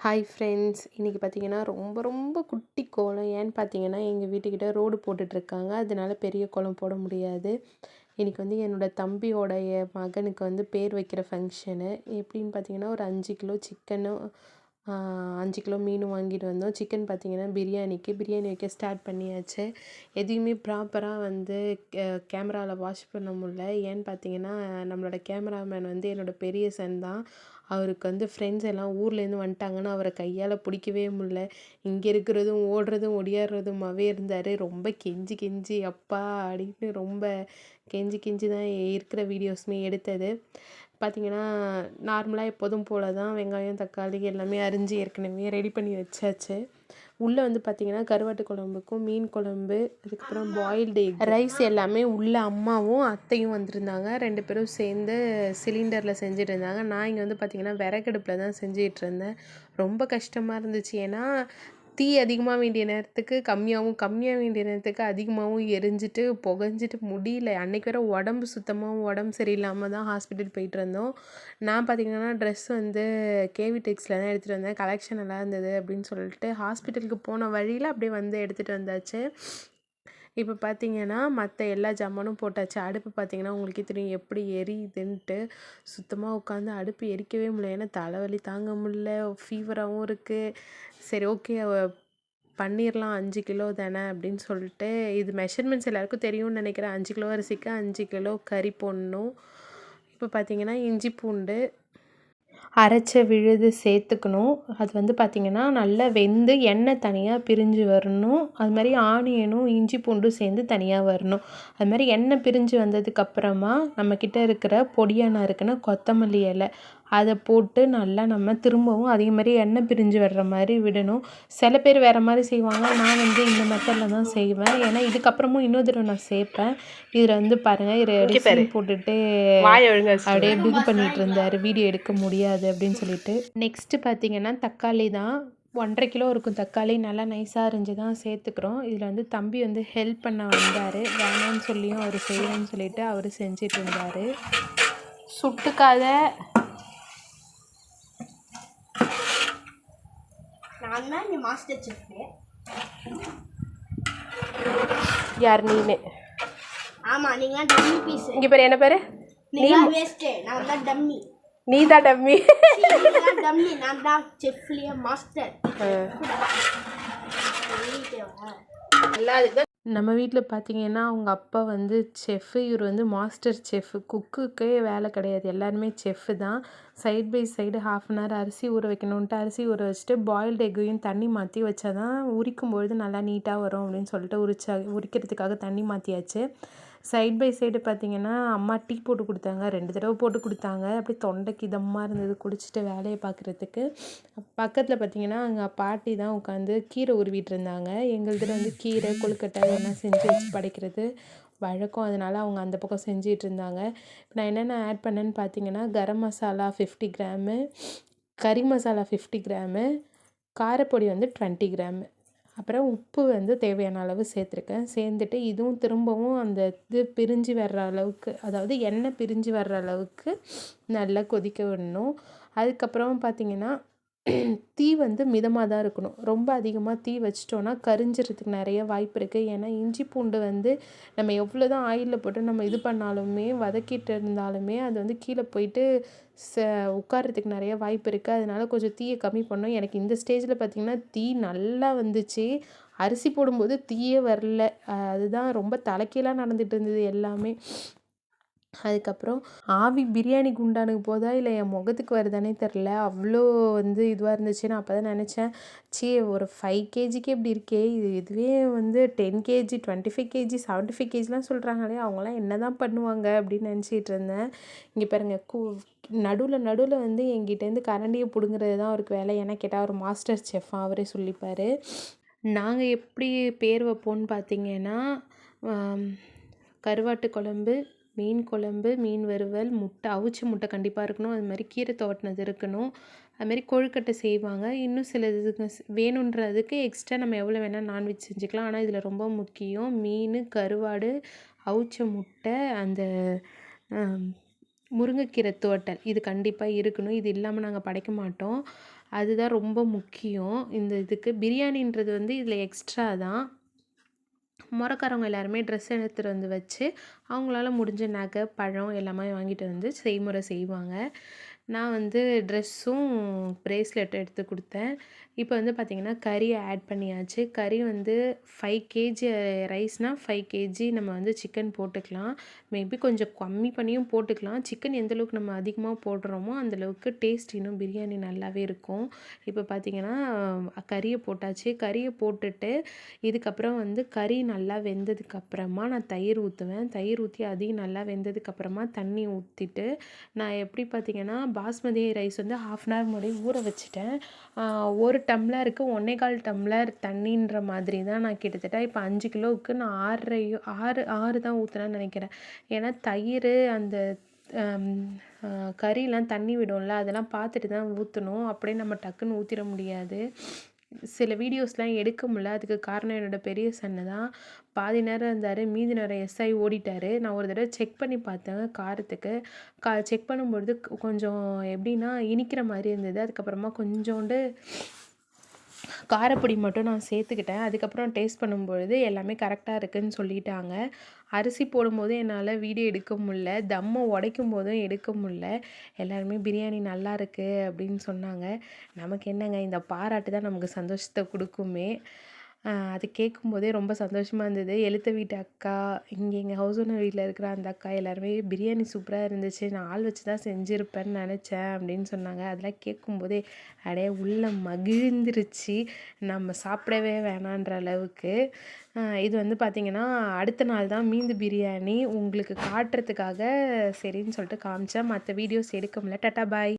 Hi friends, இன்றைக்கி பார்த்தீங்கன்னா ரொம்ப ரொம்ப குட்டி கோலம். ஏன்னு பார்த்தீங்கன்னா எங்கள் வீட்டுக்கிட்ட ரோடு போட்டுட்ருக்காங்க, அதனால பெரிய கோலம் போட முடியாது. இன்றைக்கி வந்து என்னோடய தம்பியோடைய மகனுக்கு வந்து பேர் வைக்கிற ஃபங்க்ஷனு. எப்படின்னு பார்த்தீங்கன்னா ஒரு 5 கிலோ சிக்கனும் 5 கிலோ மீனும் வாங்கிட்டு வந்தோம். சிக்கன் பார்த்தீங்கன்னா பிரியாணி வைக்க ஸ்டார்ட் பண்ணியாச்சு. எதையுமே ப்ராப்பராக வந்து கேமராவில் வாட்ச் பண்ண முடியல. ஏன்னு பார்த்தீங்கன்னா நம்மளோட கேமராமேன் வந்து என்னோடய பெரிய சன் தான். அவருக்கு வந்து ஃப்ரெண்ட்ஸ் எல்லாம் ஊர்லேருந்து வந்துட்டாங்கன்னு அவரை கையால் பிடிக்கவே முடியல. இங்கே இருக்கிறதும் ஓடுறதும் ஒடியாடுறதுமாவே இருந்தார். ரொம்ப கெஞ்சி கெஞ்சி அப்பா அப்படின்னு ரொம்ப கெஞ்சி கெஞ்சி தான் இருக்கிற வீடியோஸுமே எடுத்தது. பார்த்திங்கன்னா நார்மலாக எப்போதும் போல் தான் வெங்காயம் தக்காளி எல்லாமே அரிஞ்சு ஏற்கனவே ரெடி பண்ணி வச்சாச்சு. உள்ளே வந்து பார்த்திங்கன்னா கருவாட்டு குழம்புக்கும் மீன் குழம்பு, அதுக்கப்புறம் பாயில்டு எக், ரைஸ் எல்லாமே உள்ளே அம்மாவும் அத்தையும் வந்திருந்தாங்க. 2 பேரும் சேர்ந்து சிலிண்டரில் செஞ்சுட்டு இருந்தாங்க. நான் இங்கே வந்து பார்த்திங்கன்னா விறகடுப்பில் தான் செஞ்சிகிட்டு இருந்தேன். ரொம்ப கஷ்டமாக இருந்துச்சு. ஏன்னா தீ அதிகமாக வேண்டிய நேரத்துக்கு கம்மியாக வேண்டிய நேரத்துக்கு அதிகமாகவும் எரிஞ்சிட்டு புகஞ்சிட்டு முடியல. அன்றைக்கி வேறு உடம்பு சரியில்லாமல் தான் ஹாஸ்பிட்டல் போயிட்டு இருந்தோம். நான் பார்த்திங்கன்னா ட்ரெஸ் வந்து கேவி டெக்ஸில் தான் எடுத்துகிட்டு வந்தேன். கலெக்ஷன் நல்லா இருந்தது அப்படின்னு சொல்லிட்டு ஹாஸ்பிட்டலுக்கு போன வழியில் அப்படியே வந்து எடுத்துகிட்டு வந்தாச்சு. இப்போ பார்த்திங்கன்னா மற்ற எல்லா ஜாமானும் போட்டாச்சு. அடுப்பு பார்த்திங்கன்னா உங்களுக்கே தெரியும் எப்படி எரியுதுன்ட்டு. சுத்தமாக உட்காந்து அடுப்பு எரிக்கவே முடியல. ஏன்னா தலைவலி தாங்க முடியல, ஃபீவராகவும் இருக்குது. சரி ஓகே பண்ணிடலாம், 5 கிலோ தானே அப்படின்னு சொல்லிட்டு. இது மெஷர்மெண்ட்ஸ் எல்லாேருக்கும் தெரியும்னு நினைக்கிறேன். 5 கிலோ அரிசிக்கு 5 கிலோ கறி போடணும். இப்போ பார்த்திங்கன்னா இஞ்சி பூண்டு அரைச்ச விழுது சேர்த்துக்கணும். அது வந்து பார்த்திங்கன்னா நல்லா வெந்து எண்ணெய் தனியாக பிரிஞ்சு வரணும். அது மாதிரி ஆனியனும் இஞ்சி பூண்டும் சேர்ந்து தனியாக வரணும். அது மாதிரி எண்ணெய் பிரிஞ்சு வந்ததுக்கப்புறமா நம்மக்கிட்ட இருக்கிற பொடியாக நறுக்குன கொத்தமல்லி இலை அதை போட்டு நல்லா நம்ம திரும்பவும் அதே மாதிரி எண்ணெய் பிரிஞ்சு வர்ற மாதிரி விடணும். சில பேர் வேறு மாதிரி செய்வாங்க. நான் வந்து இந்த மெத்தடில் தான் செய்வேன். ஏன்னா இதுக்கப்புறமும் இன்னொரு தடவை நான் சேர்ப்பேன். இதில் வந்து பாருங்கள், இதில் போட்டுட்டு அப்படியே பிகு பண்ணிகிட்டு இருந்தார், வீடியோ எடுக்க முடியாது அப்படின்னு சொல்லிட்டு. நெக்ஸ்ட்டு பார்த்திங்கன்னா தக்காளி தான். 1.5 கிலோ இருக்கும் தக்காளி. நல்லா நைஸாக அரிஞ்சு தான் சேர்த்துக்கிறோம். இதில் வந்து தம்பி வந்து ஹெல்ப் பண்ண வந்தார். வேணான்னு சொல்லியும் அவர் செய்யணும்னு சொல்லிட்டு அவர் செஞ்சிட்டு இருந்தார். சுட்டுக்காத நான் தான் இந்த மாஸ்டர் செஃப். யார் நீனு? ஆமா, நீங்க டம்மி பீஸ். இங்க பேர் என்ன பேரு? நீங்க வேஸ்ட். நான் தான் டம்மி. நீ தான் டம்மி. நீங்க டம்மி, நான் தான் செஃப்லியே மாஸ்டர். நம்ம வீட்டில் பார்த்தீங்கன்னா அவங்க அப்பா வந்து செஃப்பு, இவர் வந்து மாஸ்டர் செஃப்பு. குக்குக்கே வேலை கிடையாது, எல்லாருமே செஃப்பு தான். சைட் பை சைடு 1/2 hour அரிசி ஊற வைக்கணுன்ட்டு அரிசி ஊற வச்சுட்டு பாயில்டு எக்கையும் தண்ணி மாற்றி வச்சா தான் உரிக்கும்பொழுது நல்லா நீட்டாக வரும் அப்படின்னு சொல்லிட்டு உரிக்கிறதுக்காக தண்ணி மாற்றியாச்சு. சைட் பை சைடு பார்த்திங்கன்னா அம்மா டீ போட்டு கொடுத்தாங்க. 2 தடவை போட்டு கொடுத்தாங்க. அப்படியே தொண்டைக்கு இதமாக இருந்தது குடிச்சிட்டு வேலையை பார்க்குறதுக்கு. பக்கத்தில் பார்த்திங்கன்னா அங்கே பாட்டி தான் உட்காந்து கீரை உருவிட்டு இருந்தாங்க. எங்களுதில் வந்து கீரை கொழுக்கட்டை எல்லாம் செஞ்சு வச்சு படைக்கிறது வழக்கம். அதனால் அவங்க அந்த பக்கம் செஞ்சிகிட்டு இருந்தாங்க. நான் என்னென்ன ஆட் பண்ணேன்னு பார்த்தீங்கன்னா கரம் மசாலா 50 கிராமு, கறி மசாலா 50 கிராமு, காரப்பொடி வந்து 20 கிராமு, அப்புறம் உப்பு வந்து தேவையான அளவு சேர்த்துருக்கேன். சேர்ந்துட்டு இதுவும் திரும்பவும் அந்த இது பிரிஞ்சு வர்ற அளவுக்கு, அதாவது எண்ணெய் பிரிஞ்சு வர்ற அளவுக்கு நல்லா கொதிக்க விடணும். அதுக்கப்புறம் பார்த்திங்கன்னா தீ வந்து மிதமாக தான் இருக்கணும். ரொம்ப அதிகமாக தீ வச்சிட்டோன்னா கரிஞ்சிறதுக்கு நிறைய வாய்ப்பு இருக்குது. ஏன்னா இஞ்சி பூண்டு வந்து நம்ம எவ்வளோ தான் ஆயிலில் போட்டு நம்ம இது பண்ணாலுமே வதக்கிட்டு இருந்தாலுமே அது வந்து கீழே போயிட்டு உட்கார்றதுக்கு நிறைய வாய்ப்பு இருக்குது. அதனால கொஞ்சம் தீயை கம்மி பண்ணணும். எனக்கு இந்த ஸ்டேஜில் பார்த்திங்கன்னா தீ நல்லா வந்துச்சு. அரிசி போடும்போது தீயே வரல. அதுதான் ரொம்ப தலைக்கீழாக நடந்துகிட்டு இருந்தது எல்லாமே. அதுக்கப்புறம் ஆவி பிரியாணி குண்டானுக்கு போதா இல்லை என் முகத்துக்கு வருதானே தெரில, அவ்வளோ வந்து இதுவாக இருந்துச்சு. நான் அப்போ தான் நினச்சேன், ஒரு 5 kgக்கே இப்படி இருக்கே, இதுவே வந்து 10 kg 25 kg 75 kgலாம் சொல்கிறாங்களே, அவங்களாம் என்ன தான் பண்ணுவாங்க அப்படின்னு நினச்சிட்டு இருந்தேன். இங்கே பாருங்கள், நடுவில் வந்து எங்கிட்டேருந்து கரண்டியை பிடுங்குறது தான் அவருக்கு வேலை. ஏன்னா கேட்டால் அவர் மாஸ்டர் செஃப், அவரே சொல்லிப்பார். நாங்கள் எப்படி பேர் வைப்போம்னு பார்த்திங்கன்னா கருவாட்டு குழம்பு, மீன் குழம்பு, மீன் வறுவல், முட்டை, அவிச்ச முட்டை கண்டிப்பாக இருக்கணும். அது மாதிரி கீரை துவட்டினது இருக்கணும். அதுமாரி கொழுக்கட்டை செய்வாங்க. இன்னும் சில இதுக்கு வேணுன்றதுக்கு எக்ஸ்ட்ரா நம்ம எவ்வளோ வேணால் நான்வெஜ் செஞ்சுக்கலாம். ஆனால் இதில் ரொம்ப முக்கியம் மீன், கருவாடு, அவிச்ச முட்டை, அந்த முருங்கைக்கீரை துவட்டல் இது கண்டிப்பாக இருக்கணும். இது இல்லாமல் நாங்கள் படைக்க மாட்டோம். அதுதான் ரொம்ப முக்கியம் இந்த இதுக்கு. பிரியாணின்றது வந்து இதில் எக்ஸ்ட்ரா தான். மொறக்காரவங்க எல்லாருமே ட்ரெஸ் எடுத்துகிட்டு வந்து வச்சு அவங்களால முடிஞ்ச நகை, பழம் எல்லாமே வாங்கிட்டு வந்து செய்முறை செய்வாங்க. நான் வந்து ட்ரெஸ்ஸும் பிரேஸ்லெட் எடுத்து கொடுத்தேன். இப்போ வந்து பார்த்திங்கன்னா கறியை ஆட் பண்ணியாச்சு. கறி வந்து 5 கேஜி ரைஸ்னால் 5 கேஜி நம்ம வந்து சிக்கன் போட்டுக்கலாம். மேபி கொஞ்சம் கம்மி பண்ணியும் போட்டுக்கலாம். சிக்கன் எந்த அளவுக்கு நம்ம அதிகமாக போடுறோமோ அந்தளவுக்கு டேஸ்ட் இன்னும் பிரியாணி நல்லாவே இருக்கும். இப்போ பார்த்திங்கன்னா கறியை போட்டாச்சு. கறியை போட்டுட்டு இதுக்கப்புறம் வந்து கறி நல்லா வெந்ததுக்கப்புறமா நான் தயிர் ஊற்றுவேன். தயிர் ஊற்றி அதையும் நல்லா வெந்ததுக்கப்புறமா தண்ணி ஊற்றிட்டு நான் எப்படி பார்த்திங்கன்னா பாஸ்மதி ரைஸ் வந்து 1/2 அன் ஹவர் முன்னாடி ஊற வச்சுட்டேன். 1 டம்ளருக்கு 1 1/4 டம்ளர் தண்ணின்ற மாதிரி தான் நான் கிட்டத்தட்ட இப்போ 5 கிலோவுக்கு நான் 6 தான் ஊற்றுனேன்னு நினைக்கிறேன். ஏன்னா தயிர் அந்த கறிலாம் தண்ணி விடும்ல, அதெல்லாம் பார்த்துட்டு தான் ஊற்றணும். அப்படியே நம்ம டக்குன்னு ஊற்றிட முடியாது. சில வீடியோஸ்லாம் எடுக்க முடியல. அதுக்கு காரணம் என்னோடய பெரிய சன்னு தான். பாதி நேரம் இருந்தார், மீதி நேரம் எஸ்ஐ ஓடிட்டார். நான் ஒரு தடவை செக் பண்ணி பார்த்தேன் காரத்துக்கு. செக் பண்ணும்பொழுது கொஞ்சம் எப்படின்னா இனிக்கிற மாதிரி இருந்தது. அதுக்கப்புறமா கொஞ்சோண்டு காரப்பொடி மட்டும் நான் சேர்த்துக்கிட்டேன். அதுக்கப்புறம் டேஸ்ட் பண்ணும்பொழுது எல்லாமே கரெக்டாக இருக்குதுன்னு சொல்லிட்டாங்க. அரிசி போடும்போது என்னால் வீடியோ எடுக்க முடியல. தம்மை உடைக்கும் போதும் எடுக்க முடியல. எல்லாருமே பிரியாணி நல்லா இருக்குது அப்படின்னு சொன்னாங்க. நமக்கு என்னங்க, இந்த பாராட்டு தான் நமக்கு சந்தோஷத்தை கொடுக்குமே. அது கேட்கும்போதே ரொம்ப சந்தோஷமாக இருந்தது. எழுத்த வீட்டு அக்கா, இங்கே எங்கள் ஹவுஸ் ஓனர் வீட்டில் இருக்கிற அந்த அக்கா எல்லாருமே பிரியாணி சூப்பராக இருந்துச்சு, நான் ஆள் வச்சு தான் செஞ்சுருப்பேன்னு நினச்சேன் அப்படின்னு சொன்னாங்க. அதெல்லாம் கேட்கும்போதே அப்படியே உள்ளம் மகிழ்ந்துருச்சு. நம்ம சாப்பிடவே வேணான்ற அளவுக்கு. இது வந்து பார்த்திங்கன்னா அடுத்த நாள் தான் மீந்து பிரியாணி உங்களுக்கு காட்டுறதுக்காக சரின்னு சொல்லிட்டு காமிச்சேன். மற்ற வீடியோஸ் எடுக்க முடியல. டாட்டா பாய்.